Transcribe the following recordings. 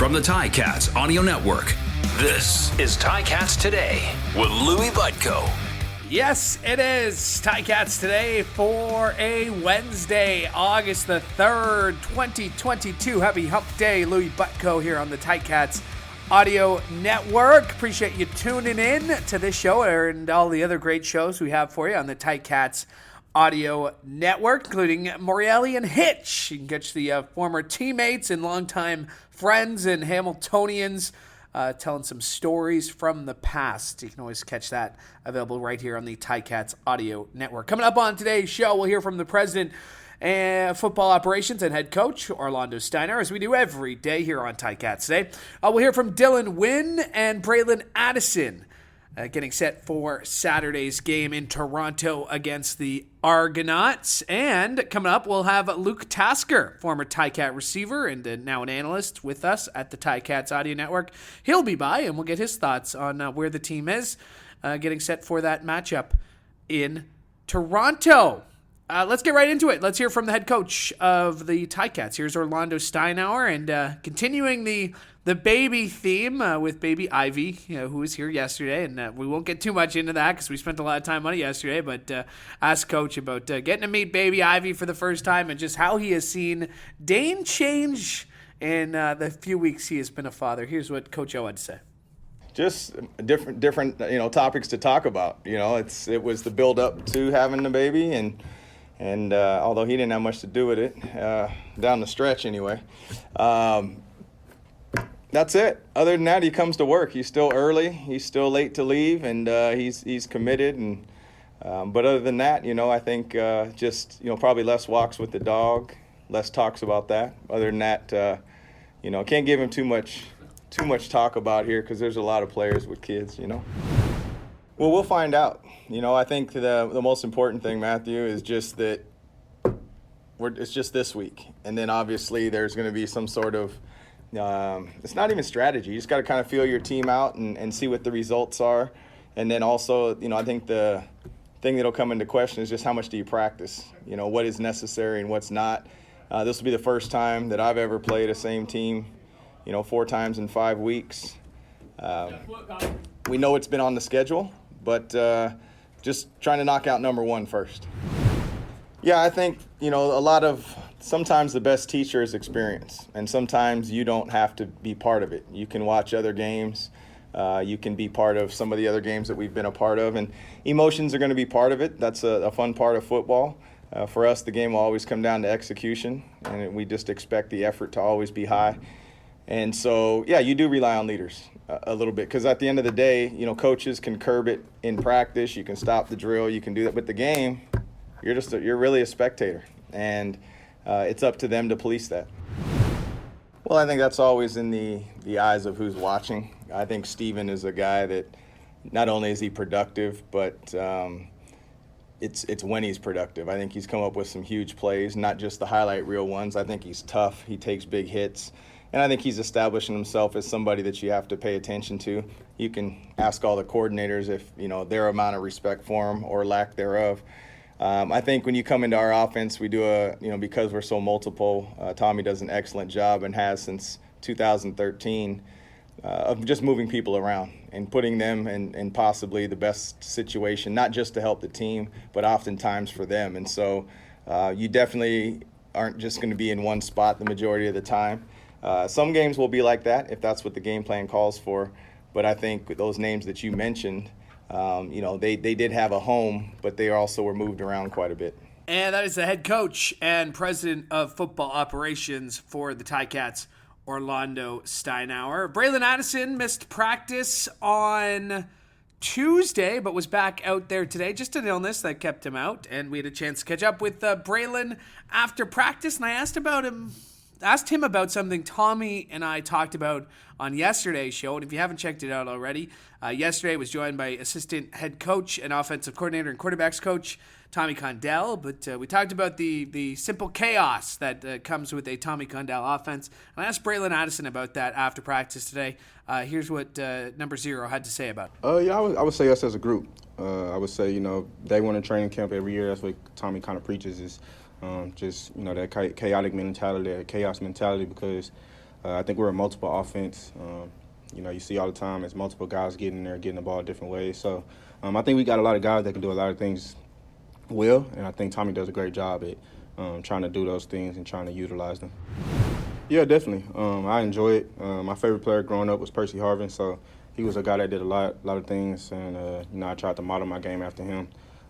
from the Ticats Audio Network. This is Ticats Today with Louie Butko. Yes, it is Ticats Today for a Wednesday, August the 3rd, 2022. Happy Hump Day. Louie Butko here on the Ticats Audio Network. Appreciate you tuning in to this show and all the other great shows we have for you on the Ticats Audio Network, including Morelli and Hitch. You can catch the former teammates and longtime friends and Hamiltonians telling some stories from the past. You can always catch that available right here on the Ticats Audio Network. Coming up on today's show, we'll hear from the president and football operations and head coach, Bralon Steinauer, as we do every day here on Ticats Today. We'll hear from Dylan Wynn and Bralon Addison, getting set for Saturday's game in Toronto against the Argonauts. And coming up, we'll have Luke Tasker, former Ticat receiver and now an analyst, with us at the Ticats Audio Network. He'll be by, and we'll get his thoughts on where the team is getting set for that matchup in Toronto. Let's get right into it. Let's hear from the head coach of the Ticats. Here's Bralon Steinauer, and continuing the baby theme with baby Ivy, who was here yesterday, and we won't get too much into that because we spent a lot of time on it yesterday, but asked Coach about getting to meet baby Ivy for the first time and just how he has seen Dane change in the few weeks he has been a father. Here's what Coach O had to say. Just different topics to talk about. It was the build up to having the baby, and although he didn't have much to do with it, down the stretch anyway. That's it. Other than that, he comes to work. He's still early. He's still late to leave, and he's committed. And but other than that, I think probably less walks with the dog, less talks about that. Other than that, can't give him too much talk about here because there's a lot of players with kids. Well, we'll find out. I think the most important thing, Matthew, is just that it's just this week, and then obviously there's going to be some sort of it's not even strategy. You just got to kind of feel your team out and see what the results are. And then also, I think the thing that'll come into question is just how much do you practice? What is necessary and what's not. This will be the first time that I've ever played a same team, 4 times in 5 weeks. We know it's been on the schedule, but just trying to knock out number 1 first. Yeah, I think, sometimes the best teacher is experience, and sometimes you don't have to be part of it. You can watch other games. You can be part of some of the other games that we've been a part of, and emotions are going to be part of it. That's a fun part of football. For us, the game will always come down to execution, and we just expect the effort to always be high. And so, yeah, you do rely on leaders a little bit because at the end of the day, coaches can curb it in practice. You can stop the drill. You can do that. But the game, you're really a spectator, and it's up to them to police that. Well, I think that's always in the eyes of who's watching. I think Steven is a guy that not only is he productive, but it's when he's productive. I think he's come up with some huge plays, not just the highlight reel ones. I think he's tough. He takes big hits. And I think he's establishing himself as somebody that you have to pay attention to. You can ask all the coordinators if, their amount of respect for him or lack thereof. I think when you come into our offense, we do because we're so multiple, Tommy does an excellent job and has since 2013 of just moving people around and putting them in possibly the best situation, not just to help the team, but oftentimes for them. And so you definitely aren't just going to be in one spot the majority of the time. Some games will be like that if that's what the game plan calls for. But I think with those names that you mentioned, they did have a home, but they also were moved around quite a bit. And that is the head coach and president of football operations for the Ticats, Bralon Steinauer. Bralon Addison missed practice on Tuesday, but was back out there today. Just an illness that kept him out, and we had a chance to catch up with Bralon after practice, and I asked him about something Tommy and I talked about on yesterday's show. And if you haven't checked it out already, yesterday was joined by assistant head coach and offensive coordinator and quarterbacks coach Tommy Condell. But we talked about the simple chaos that comes with a Tommy Condell offense. And I asked Bralon Addison about that after practice today. Here's what number 0 had to say about it. Yeah, I would say us as a group. I would say, day one in training camp every year, that's what Tommy kind of preaches is that chaotic mentality, that chaos mentality, because I think we're a multiple offense. You see all the time it's multiple guys getting there, getting the ball different ways. So I think we got a lot of guys that can do a lot of things well, and I think Tommy does a great job at trying to do those things and trying to utilize them. Yeah, definitely. I enjoy it. My favorite player growing up was Percy Harvin, so he was a guy that did a lot of things, and I tried to model my game after him.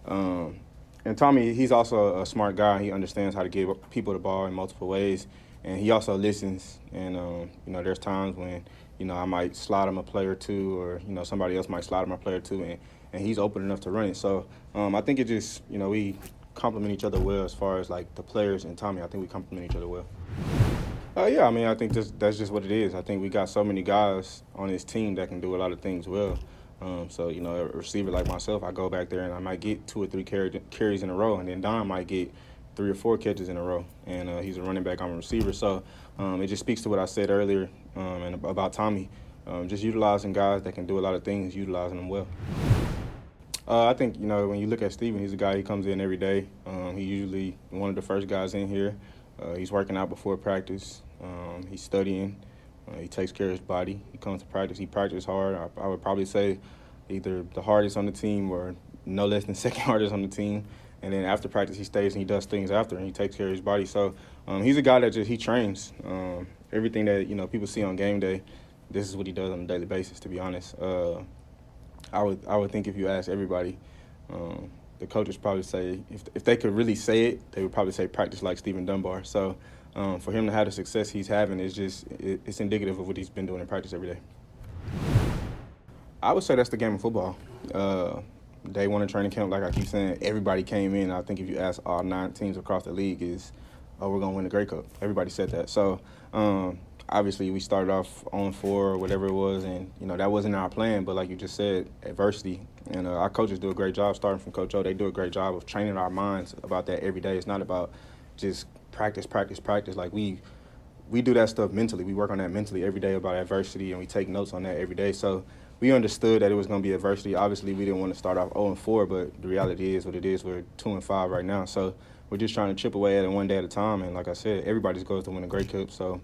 And Tommy, he's also a smart guy. He understands how to give people the ball in multiple ways, and he also listens. And there's times when I might slide him a play or two, or somebody else might slide him a play or two, and he's open enough to run it. So I think it just we complement each other well as far as like the players and Tommy. I think we complement each other well. Yeah, I think that's just what it is. I think we got so many guys on this team that can do a lot of things well. So a receiver like myself, I go back there and I might get 2 or 3 carries in a row, and then Don might get 3 or 4 catches in a row. And he's a running back, I'm a receiver. So it just speaks to what I said earlier and about Tommy, just utilizing guys that can do a lot of things, utilizing them well. I think, when you look at Steven, he's a guy, he comes in every day. He's usually one of the first guys in here. He's working out before practice. He's studying. He takes care of his body. He comes to practice. He practices hard. I would probably say either the hardest on the team or no less than second hardest on the team. And then after practice, he stays and he does things after, and he takes care of his body. So he's a guy that he trains. Everything that, people see on game day, this is what he does on a daily basis, to be honest. I would think if you ask everybody, the coaches probably say, if they could really say it, they would probably say practice like Stephen Dunbar. So for him to have the success he's having is it's indicative of what he's been doing in practice every day. I would say that's the game of football. Day one of training camp, like I keep saying, everybody came in. I think if you ask all 9 teams across the league we're going to win the Grey Cup. Everybody said that. So obviously we started off 0-4 or whatever it was, and that wasn't our plan. But like you just said, adversity, and our coaches do a great job. Starting from Coach O, they do a great job of training our minds about that every day. It's not about just practice. Like we do that stuff mentally. We work on that mentally every day about adversity, and we take notes on that every day. So we understood that it was going to be adversity. Obviously, we didn't want to start off 0-4, but the reality is what it is. We're 2-5 right now, so we're just trying to chip away at it one day at a time. And like I said, everybody's goes to win a Grey Cup. So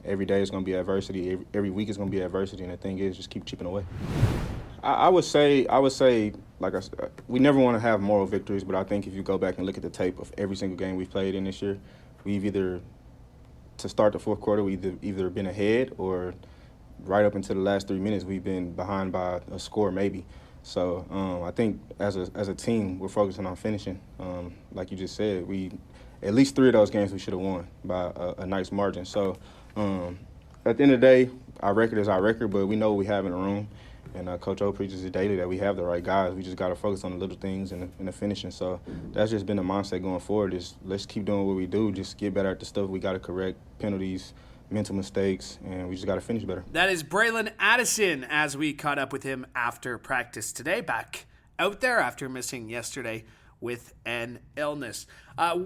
every day is going to be adversity. Every week is going to be adversity, and the thing is, just keep chipping away. I would say, like I said, we never want to have moral victories, but I think if you go back and look at the tape of every single game we've played in this year, we've either, to start the fourth quarter, we've either been ahead or right up into the last 3 minutes, we've been behind by a score maybe. So I think as a team, we're focusing on finishing. Like you just said, at least 3 of those games we should have won by a nice margin. So at the end of the day, our record is our record, but we know what we have in the room. And Coach O preaches it daily that we have the right guys. We just got to focus on the little things and the finishing. So that's just been the mindset going forward is let's keep doing what we do, just get better at the stuff we got to correct, penalties, mental mistakes, and we just got to finish better. That is Bralon Addison as we caught up with him after practice today, back out there after missing yesterday with an illness.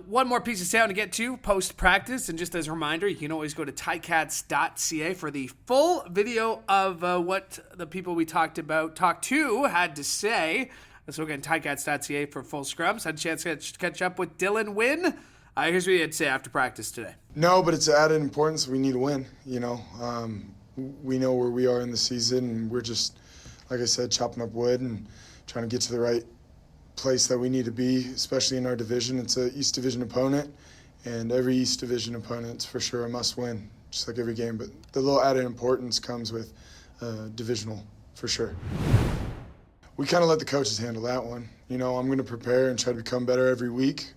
One more piece of sound to get to post-practice, and just as a reminder, you can always go to ticats.ca for the full video of what the people we talked to had to say. So again, ticats.ca for full scrums. Had a chance to catch up with Dylan Wynn. Here's what he had to say after practice today. No, but it's added importance. We need to win, We know where we are in the season, and we're just, like I said, chopping up wood and trying to get to the right place that we need to be, especially in our division. It's an East Division opponent, and every East Division opponent's for sure a must-win, just like every game. But the little added importance comes with divisional, for sure. We kind of let the coaches handle that one. I'm going to prepare and try to become better every week,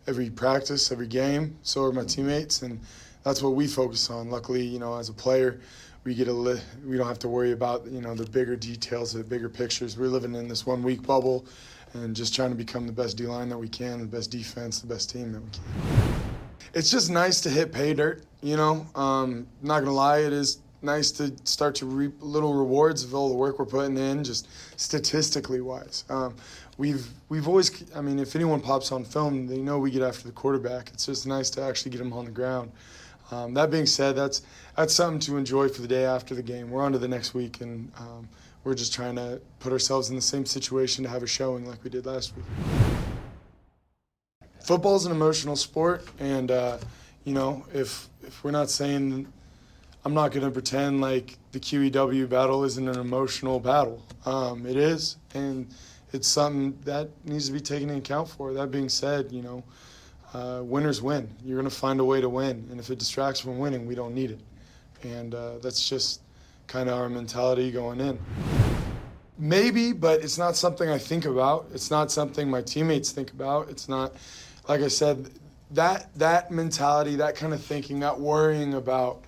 every practice, every game. So are my teammates, and that's what we focus on. Luckily, as a player, we don't have to worry about the bigger details, the bigger pictures. We're living in this 1 week bubble and just trying to become the best D-line that we can, the best defense, the best team that we can. It's just nice to hit pay dirt, not gonna lie, it is nice to start to reap little rewards of all the work we're putting in, just statistically wise. We've always, if anyone pops on film, they know we get after the quarterback. It's just nice to actually get him on the ground. That being said, that's something to enjoy for the day after the game. We're on to the next week, and we're just trying to put ourselves in the same situation to have a showing like we did last week. Football's an emotional sport, and if we're not saying I'm not going to pretend like the QEW battle isn't an emotional battle. It is, and it's something that needs to be taken into account for. That being said, winners win. You're going to find a way to win, and if it distracts from winning, we don't need it. And that's just kind of our mentality going in. Maybe, but it's not something I think about. It's not something my teammates think about. It's not, like I said, that mentality, that kind of thinking, that worrying about,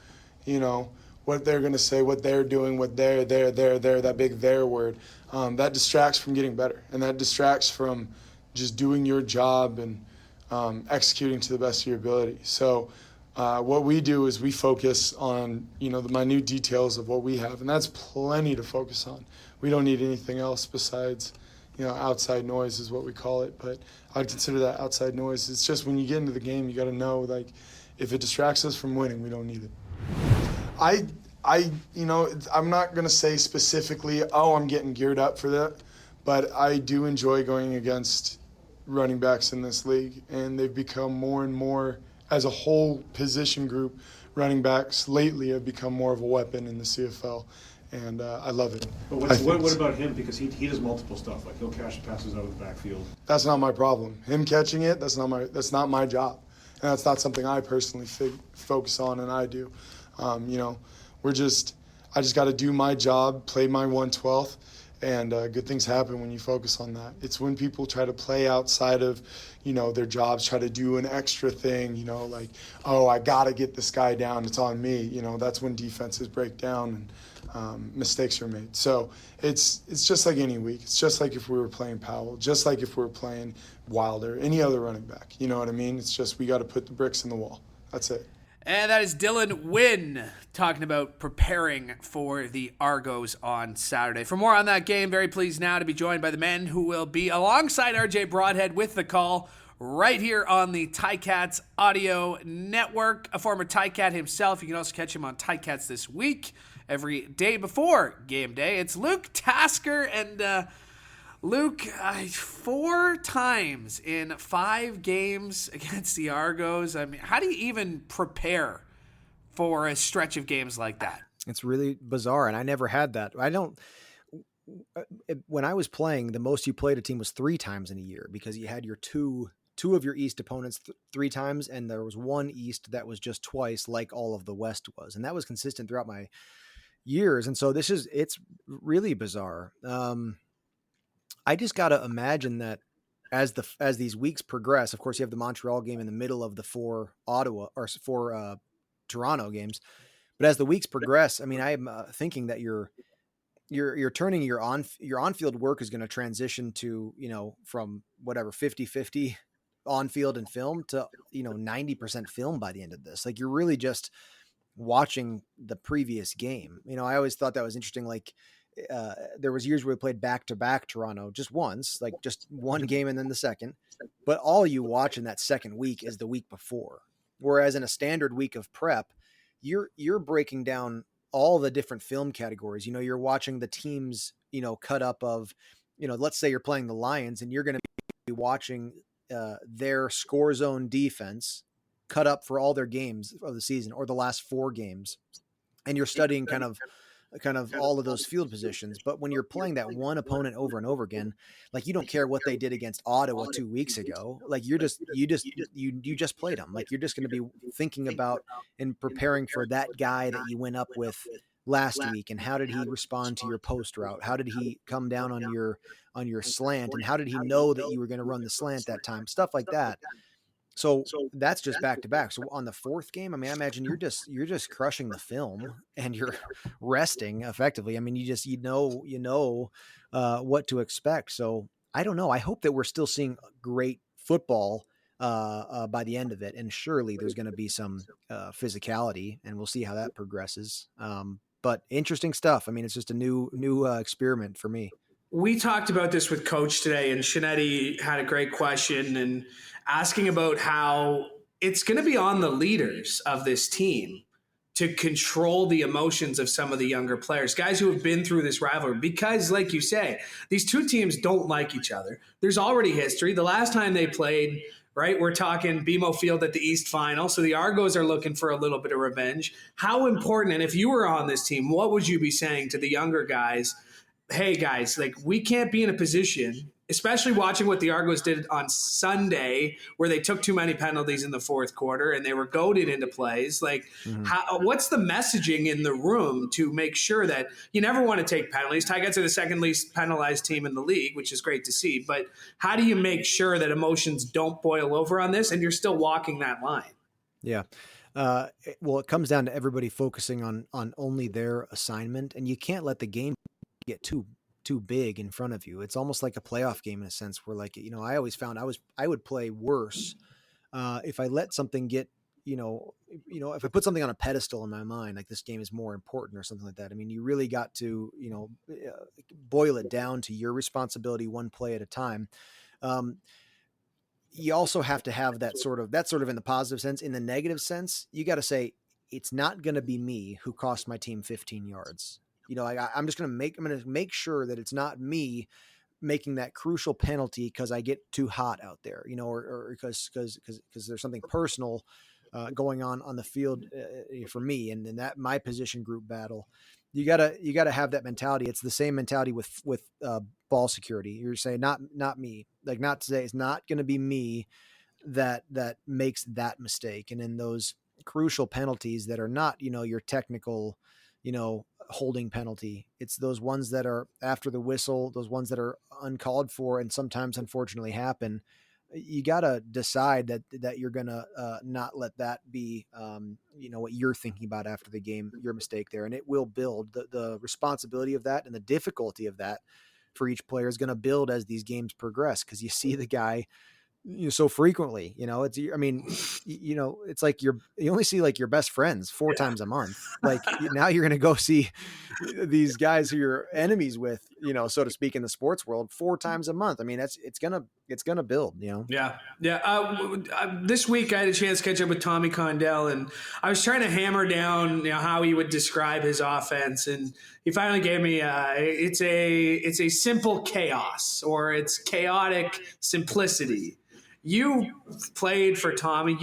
what they're going to say, what they're doing, what they're, that big "their" word, that distracts from getting better. And that distracts from just doing your job and executing to the best of your ability. So what we do is we focus on, the minute details of what we have, and that's plenty to focus on. We don't need anything else besides, outside noise is what we call it. But I'd consider that outside noise. It's just when you get into the game, you got to know, if it distracts us from winning, we don't need it. I'm not going to say specifically, I'm getting geared up for that, but I do enjoy going against running backs in this league, and they've become more and more, as a whole position group, running backs lately have become more of a weapon in the CFL, and I love it. But what about him? Because he does multiple stuff, like he'll catch passes out of the backfield. That's not my problem. Him catching it, that's not my job, and that's not something I personally focus on, and I do. I just got to do my job, play my 1/12, and good things happen when you focus on that. It's when people try to play outside of, their jobs, try to do an extra thing, I got to get this guy down, it's on me. That's when defenses break down and mistakes are made. So it's just like any week. It's just like if we were playing Powell, just like if we were playing Wilder, any other running back. You know what I mean? It's just we got to put the bricks in the wall. That's it. And that is Dylan Wynn talking about preparing for the Argos on Saturday. For more on that game, very pleased now to be joined by the man who will be alongside RJ Broadhead with the call right here on the Ticats Audio Network. A former Ticat himself. You can also catch him on Ticats This Week every day before game day. It's Luke Tasker, and Luke, 4 times in 5 games against the Argos. I mean, how do you even prepare for a stretch of games like that? It's really bizarre, and I never had that. When I was playing, the most you played a team was 3 times in a year, because you had your two of your East opponents 3 times, and there was one East that was just twice, like all of the West was. And that was consistent throughout my years. And so it's really bizarre. I just got to imagine that as these weeks progress, of course, you have the Montreal game in the middle of the 4 Toronto games, but as the weeks progress, I mean, I'm thinking that you're turning your on-field work is going to transition to, from whatever 50-50 on-field and film to, 90% film by the end of this. Like, you're really just watching the previous game. I always thought that was interesting. Like, there was years where we played back-to-back Toronto just once, like just one game and then the second, but all you watch in that second week is the week before. Whereas in a standard week of prep, you're breaking down all the different film categories. You're watching the teams, cut up of, let's say you're playing the Lions, and you're going to be watching their score zone defense cut up for all their games of the season or the last 4 games. And you're studying kind of all of those field positions. But when you're playing that one opponent over and over again, like, you don't care what they did against Ottawa 2 weeks ago. Like, you just played them. Like, you're just going to be thinking about and preparing for that guy that you went up with last week. And how did he respond to your post route? How did he come down on your slant? And how did he know that you were going to run the slant that time? Stuff like that. So that's just back to back. So on the 4th game, I mean, I imagine you're just crushing the film and you're resting effectively. I mean, you know what to expect. So I don't know. I hope that we're still seeing great football by the end of it. And surely there's going to be some physicality, and we'll see how that progresses. But interesting stuff. I mean, it's just a new experiment for me. We talked about this with Coach today, and Shanetti had a great question and asking about how it's going to be on the leaders of this team to control the emotions of some of the younger players, guys who have been through this rivalry. Because, like you say, these two teams don't like each other. There's already history. The last time they played right? We're talking BMO Field at the East Final. So the Argos are looking for a little bit of revenge. How important, and if you were on this team, what would you be saying to the younger guys? Hey, guys, like, we can't be in a position, especially watching what the Argos did on Sunday, where they took too many penalties in the fourth quarter and they were goaded into plays. Like, what's the messaging in the room to make sure that you never want to take penalties? Ticats are the second least penalized team in the league, which is great to see. But how do you make sure that emotions don't boil over on this and you're still walking that line? Yeah. Well, it comes down to everybody focusing on only their assignment, and you can't let the game get too big in front of you. It's almost like a playoff game in a sense where, like, I always found I would play worse if I let something get, if I put something on a pedestal in my mind, like this game is more important or something like that. I mean, you really got to, boil it down to your responsibility, one play at a time. You also have to have that sort of in the positive sense. In the negative sense, you got to say, it's not going to be me who cost my team 15 yards. I'm going to make sure that it's not me making that crucial penalty because I get too hot out there, or because there's something personal going on the field for me, and in that my position group battle. You gotta have that mentality. It's the same mentality with ball security. You're saying not me, like, not to say it's not going to be me that makes that mistake. And in those crucial penalties that are not, your technical, holding penalty, it's those ones that are after the whistle, those ones that are uncalled for and sometimes unfortunately happen. You got to decide that you're going to not let that be, what you're thinking about after the game, your mistake there. And it will build the responsibility of that, and the difficulty of that for each player is going to build as these games progress. Cause you see the guy so frequently, it's like you only see like your best friends 4 times a month. Like, now you're going to go see these guys who you're enemies with, so to speak, in the sports world 4 times a month. I mean, it's going to build, Yeah. This week I had a chance to catch up with Tommy Condell, and I was trying to hammer down, how he would describe his offense. And he finally gave me, it's a simple chaos, or it's chaotic simplicity. You played for Tommy,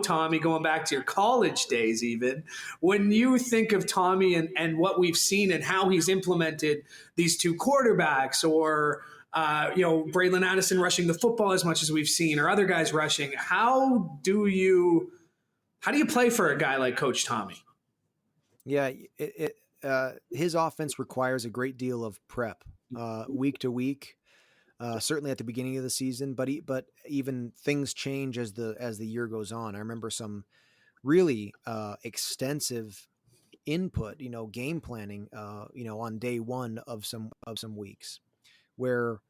Tommy going back to your college days even. When you think of Tommy and what we've seen and how he's implemented these 2 quarterbacks, or Bralon Addison rushing the football as much as we've seen, or other guys rushing, how do you play for a guy like Coach Tommy? Yeah, his offense requires a great deal of prep week to week. Certainly at the beginning of the season, but even things change as the year goes on. I remember some really extensive input, game planning, on day one of some weeks, where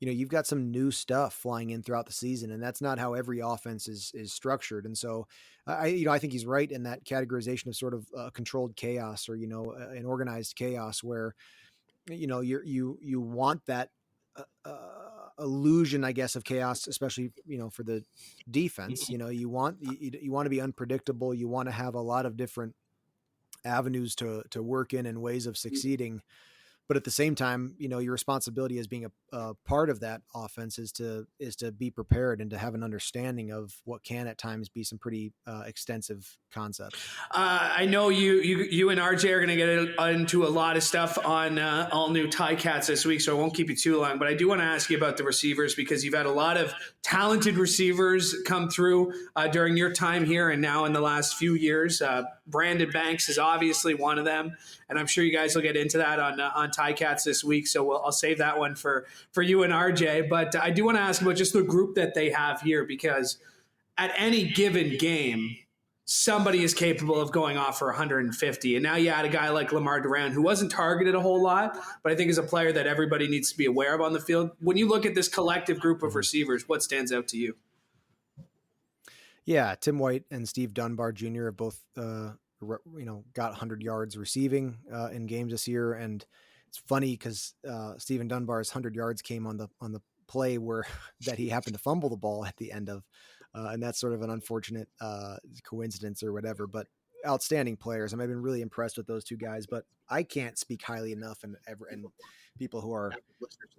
you've got some new stuff flying in throughout the season, and that's not how every offense is structured. And so I think he's right in that categorization of sort of controlled chaos, or an organized chaos, where you want that illusion, I guess, of chaos, especially, for the defense. You want to be unpredictable. You want to have a lot of different avenues to work in and ways of succeeding. But at the same time, your responsibility as being a part of that offense is to be prepared and to have an understanding of what can at times be some pretty extensive concepts. I know you and RJ are going to get into a lot of stuff on all new Ticats this week, so I won't keep you too long. But I do want to ask you about the receivers, because you've had a lot of talented receivers come through during your time here and now in the last few years. Brandon Banks is obviously one of them, and I'm sure you guys will get into that on Ticats this week. So I'll save that one for you and RJ. But I do want to ask about just the group that they have here, because at any given game, somebody is capable of going off for 150. And now you add a guy like Lamar Duran, who wasn't targeted a whole lot, but I think is a player that everybody needs to be aware of on the field. When you look at this collective group of receivers, what stands out to you? Yeah, Tim White and Steve Dunbar Jr. have both, got 100 yards receiving in games this year. And it's funny because Stephen Dunbar's 100 yards came on the play that he happened to fumble the ball at the end of, and that's sort of an unfortunate coincidence or whatever. But outstanding players. I've been really impressed with those 2 guys. But I can't speak highly enough and people who are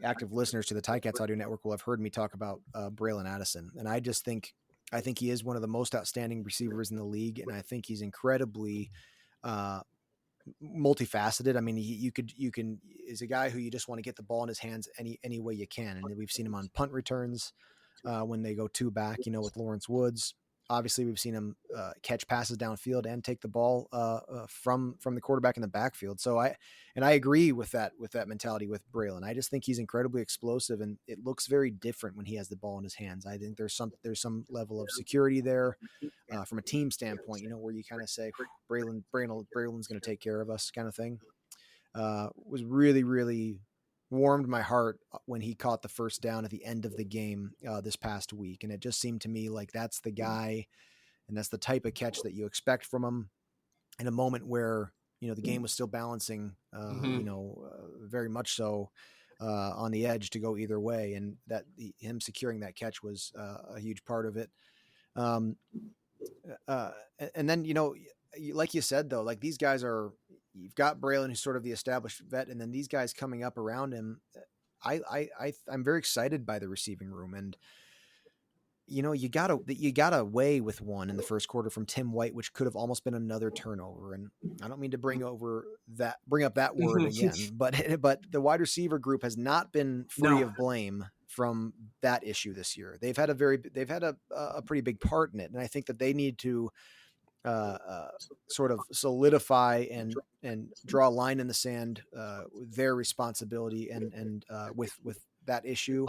active listeners to the Ticats Audio Network will have heard me talk about Bralon Addison. And I think he is one of the most outstanding receivers in the league. And I think he's incredibly multifaceted. I mean, you can is a guy who you just want to get the ball in his hands any way you can. And we've seen him on punt returns when they go 2 back, with Lawrence Woods. Obviously, we've seen him catch passes downfield and take the ball from the quarterback in the backfield. So I agree with that mentality with Bralon. I just think he's incredibly explosive, and it looks very different when he has the ball in his hands. I think there's some level of security there from a team standpoint. Where you kind of say Bralon's going to take care of us, kind of thing. Was really, really warmed my heart when he caught the first down at the end of the game this past week. And it just seemed to me like that's the guy, and that's the type of catch that you expect from him in a moment where, the game was still balancing, very much so on the edge to go either way. And him securing that catch was a huge part of it. And then, like you said, though, like these guys you've got Bralon, who's sort of the established vet, and then these guys coming up around him. I'm very excited by the receiving room, and you got away with one in the first quarter from Tim White, which could have almost been another turnover. And I don't mean to bring up that word again, but the wide receiver group has not been free of blame from that issue this year. They've had a pretty big part in it, and I think that they need to sort of solidify and draw a line in the sand, their responsibility and with that issue,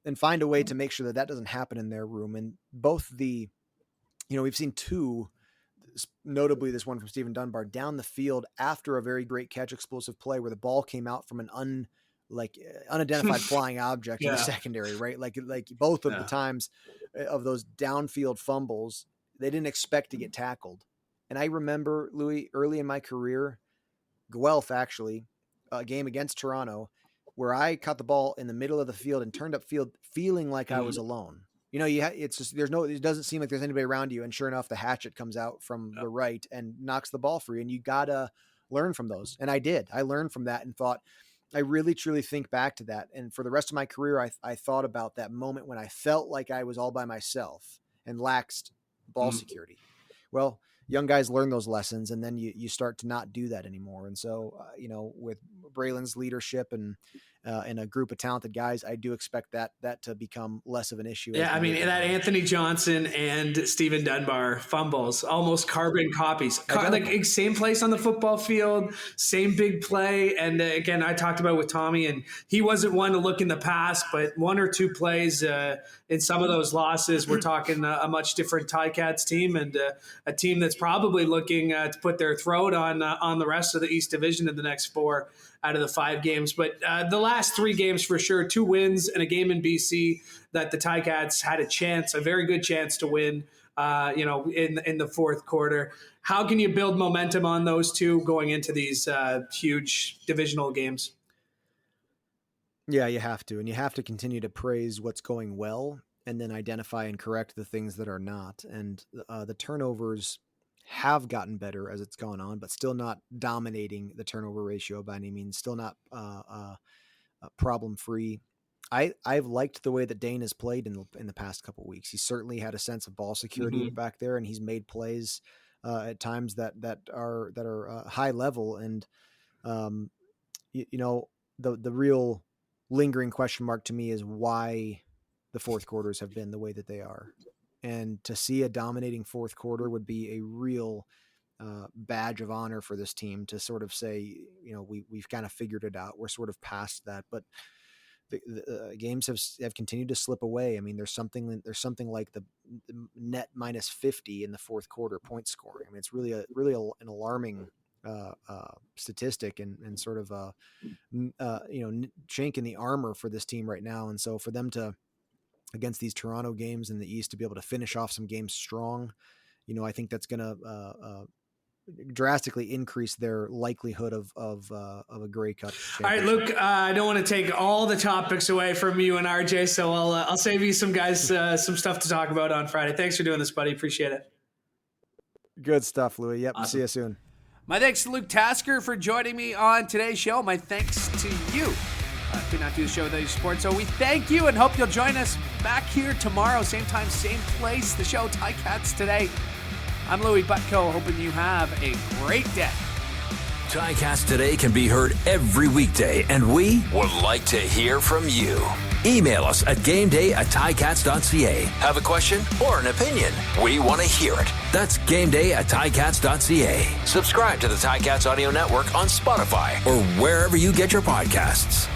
and find a way to make sure that doesn't happen in their room. And both we've seen 2, notably this one from Stephen Dunbar down the field after a very great catch, explosive play where the ball came out from an unidentified flying object in the secondary, right? Like both of the times of those downfield fumbles, they didn't expect to get tackled. And I remember, Louie, early in my career, Guelph actually, a game against Toronto, where I caught the ball in the middle of the field and turned up field feeling like I was alone. It's just, it doesn't seem like there's anybody around you. And sure enough, the hatchet comes out from the right and knocks the ball free. And you gotta learn from those. And I did. I learned from that and thought, I really, truly think back to that. And for the rest of my career, I thought about that moment when I felt like I was all by myself and lacked ball security. Well, young guys learn those lessons, and then you start to not do that anymore. And so, with Bralon's leadership and a group of talented guys, I do expect that to become less of an issue. Yeah, I mean, that Anthony Johnson and Stephen Dunbar fumbles, almost carbon copies. Like same place on the football field, same big play. And again, I talked about with Tommy, and he wasn't one to look in the past, but 1 or 2 plays in some of those losses, we're talking a much different Ticats team, and a team that's probably looking to put their throat on the rest of the East Division in the next 4 out of the 5 games. But the last 3 games for sure, 2 wins and a game in BC that the Ticats had a very good chance to win, in the fourth quarter. How can you build momentum on those 2 going into these huge divisional games? Yeah, you have to. And you have to continue to praise what's going well and then identify and correct the things that are not. And the turnovers have gotten better as it's gone on, but still not dominating the turnover ratio by any means, still not problem free. I've liked the way that Dane has played in the past couple of weeks. He certainly had a sense of ball security back there, and he's made plays at times that are high level. And the real lingering question mark to me is why the fourth quarters have been the way that they are. And to see a dominating fourth quarter would be a real badge of honor for this team to sort of say, we've kind of figured it out. We're sort of past that, but the games have continued to slip away. I mean, there's something like the net minus 50 in the fourth quarter point scoring. I mean, it's really an alarming statistic and sort of a chink in the armor for this team right now. And so for them to, against these Toronto games in the East, to be able to finish off some games strong, I think that's going to drastically increase their likelihood of a Grey Cup. All right, Luke, I don't want to take all the topics away from you and RJ, so I'll save you some guys some stuff to talk about on Friday. Thanks for doing this, buddy. Appreciate it. Good stuff, Louie. Yep. Awesome. See you soon. My thanks to Luke Tasker for joining me on today's show. My thanks to you Could not do the show without your support. So we thank you and hope you'll join us back here tomorrow, same time, same place. The show Ticats Today. I'm Louie Butko, hoping you have a great day. Ticats Today can be heard every weekday, and we would like to hear from you. Email us at gameday@ticats.ca. Have a question or an opinion? We want to hear it. That's gameday@ticats.ca. Subscribe to the Ticats Audio Network on Spotify or wherever you get your podcasts.